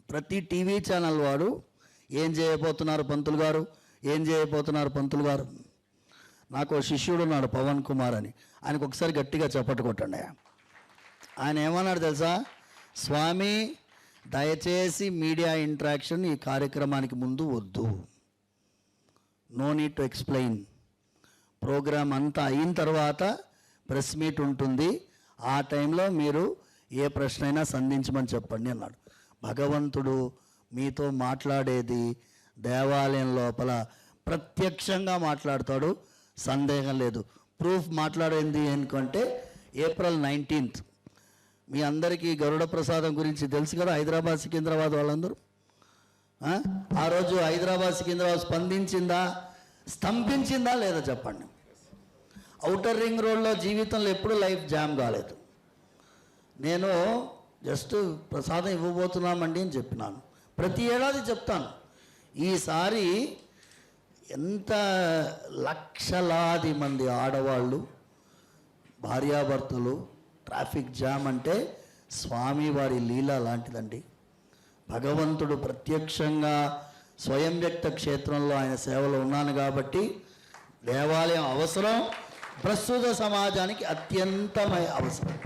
ప్రతి TV channel వాడు ఏం చేయబోతున్నారు పంతులు గారు, ఏం చేయబోతున్నారు పంతులు గారు. నాకు శిష్యుడు ఉన్నాడు పవన్ కుమార్ అని, ఆయనకు ఒకసారి గట్టిగా చప్పట్లు కొట్టండి. ఆయన ఏమన్నాడు తెలుసా, స్వామి దయచేసి మీడియా ఇంటరాక్షన్ ఈ కార్యక్రమానికి ముందు వద్దు, no need to explain, programme అంతా అయిన తర్వాత ప్రెస్ మీట్ ఉంటుంది, ఆ టైంలో మీరు ఏ ప్రశ్న అయినా సంధించమని చెప్పండి అన్నాడు. భగవంతుడు మీతో మాట్లాడేది దేవాలయం లోపల ప్రత్యక్షంగా మాట్లాడతాడు, సందేహం లేదు. ప్రూఫ్ మాట్లాడేది ఎందుకంటే ఏప్రిల్ 19th మీ అందరికీ గరుడ ప్రసాదం గురించి తెలుసు కదా, హైదరాబాద్ సికింద్రాబాద్ వాళ్ళందరూ. ఆ రోజు హైదరాబాద్ సికింద్రాబాద్ స్పందించిందా, స్తంభించిందా లేదా చెప్పండి. ఔటర్ రింగ్ రోడ్లో జీవితంలో ఎప్పుడు లైఫ్ జామ్ కాలేదు. నేను జస్ట్ ప్రసాదం ఇవ్వబోతున్నామండి అని చెప్పినాను, ప్రతి ఏడాది చెప్తాను. ఈసారి ఎంత లక్షలాది మంది ఆడవాళ్ళు భార్యాభర్తలు, ట్రాఫిక్ జామ్ అంటే స్వామివారి లీల లాంటిదండి. భగవంతుడు ప్రత్యక్షంగా స్వయం వ్యక్త క్షేత్రంలో ఆయన సేవలో ఉన్నాను కాబట్టి దేవాలయం అవసరం, ప్రస్తుత సమాజానికి అత్యంత అవసరం.